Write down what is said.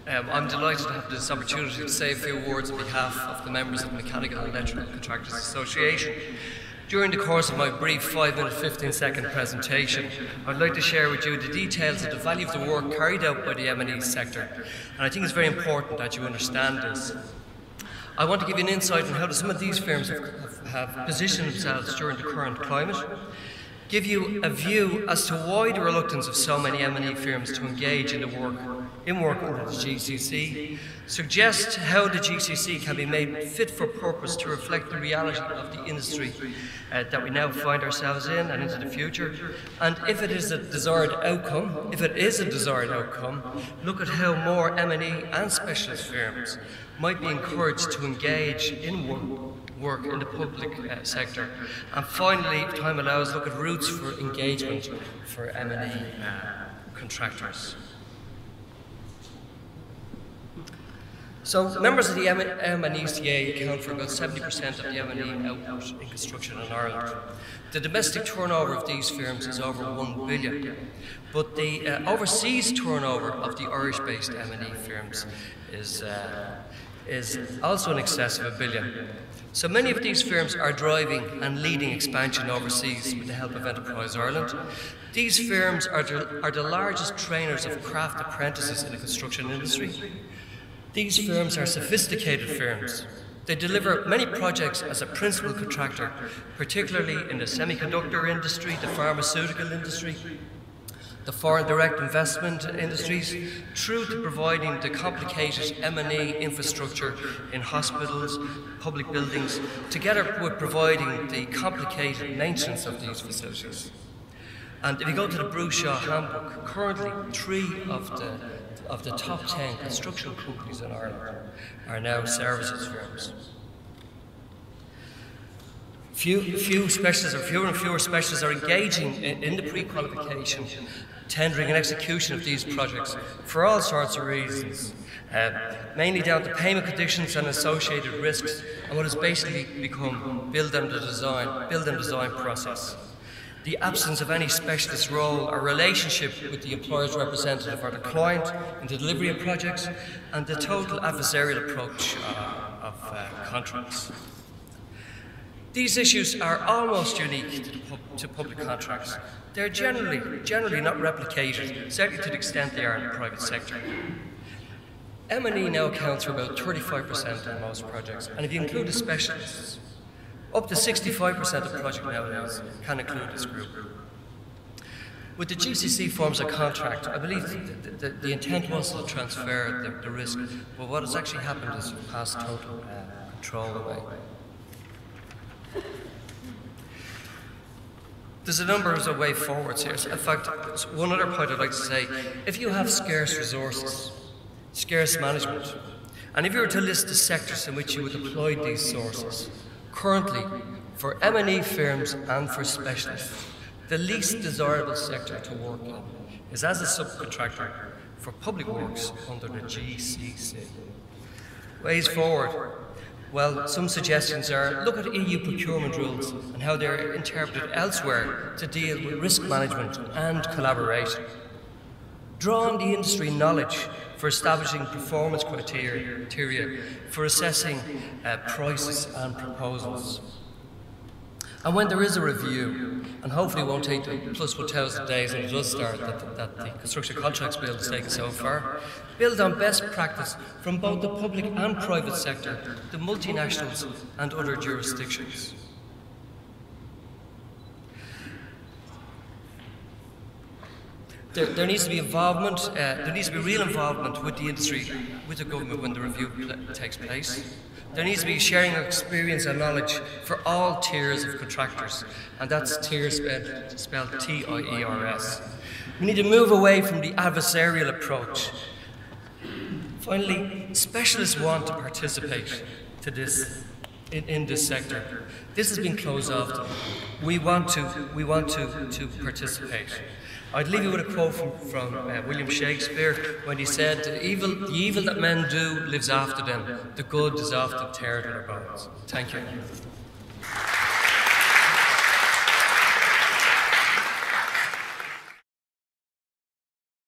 I'm delighted to have this opportunity to say a few words on behalf of the members of the Mechanical and Electrical Contractors Association. During the course of my brief 5-minute, 15-second presentation, I'd like to share with you the details of the value of the work carried out by the M&E sector, and I think it's very important that you understand this. I want to give you an insight on how some of these firms have positioned themselves during the current climate, give you a view as to why the reluctance of so many M&E firms to engage in work under the GCC, suggest how the GCC can be made fit for purpose to reflect the reality of the industry that we now find ourselves in and into the future, and if it is a desired outcome, look at how more M&E and specialist firms might be encouraged to engage in work in the public sector. And finally, if time allows, look at routes for engagement for M&E contractors. So, members of the MEBSCA account for about 70% of the M&E output in construction in Ireland. The domestic turnover of these firms is over 1 billion, but the overseas turnover of the Irish-based M&E firms is also in excess of 1 billion. So many of these firms are driving and leading expansion overseas with the help of Enterprise Ireland. These firms are the largest trainers of craft apprentices in the construction industry. These firms are sophisticated firms. They deliver many projects as a principal contractor, particularly in the semiconductor industry, the pharmaceutical industry, the foreign direct investment industries, through to providing the complicated M&E infrastructure in hospitals, public buildings, together with providing the complicated maintenance of these facilities. And if you go to the Bruce Shaw Handbook, currently 3 of the top 10 construction companies in Ireland are now services firms. Fewer and fewer specialists are engaging in the pre-qualification, tendering and execution of these projects for all sorts of reasons, mainly down to payment conditions and associated risks, and what has basically become build and design process. The absence of any specialist role or relationship with the employer's representative or the client in the delivery of projects, and the total adversarial approach of contracts. These issues are almost unique to public contracts. They're generally not replicated, certainly to the extent they are in the private sector. M&E now accounts for about 35% of most projects, and if you include the specialists, up to 65% of projects nowadays can include this group. With the GCC forms of contract, I believe the intent was to transfer the risk, but what has actually happened is passed total control away. There's a number of way forwards here. In fact, one other point I'd like to say, if you have scarce resources, scarce management, and if you were to list the sectors in which you would deploy these sources, currently, for M&E firms and for specialists, the least desirable sector to work in is as a subcontractor for public works under the GCC. Ways forward. Well, some suggestions are, look at EU procurement rules and how they're interpreted elsewhere to deal with risk management and collaboration. Draw on the industry knowledge for establishing performance criteria for assessing prices and proposals. And when there is a review, and hopefully it won't take plus 1,000 days when it does start, that the Construction Contracts Bill has taken so far, build on best practice from both the public and private sector, the multinationals and other jurisdictions. There needs to be involvement, there needs to be real involvement with the industry, with the government when the review takes place. There needs to be sharing of experience and knowledge for all tiers of contractors, and that's tiers spelled T-I-E-R-S. We need to move away from the adversarial approach. Finally, specialists want to participate in this sector. This has been closed off. We want to participate. I'd leave you with a quote from William Shakespeare when he said, the evil that men do lives after them, the good is often teared in their bones. Thank you.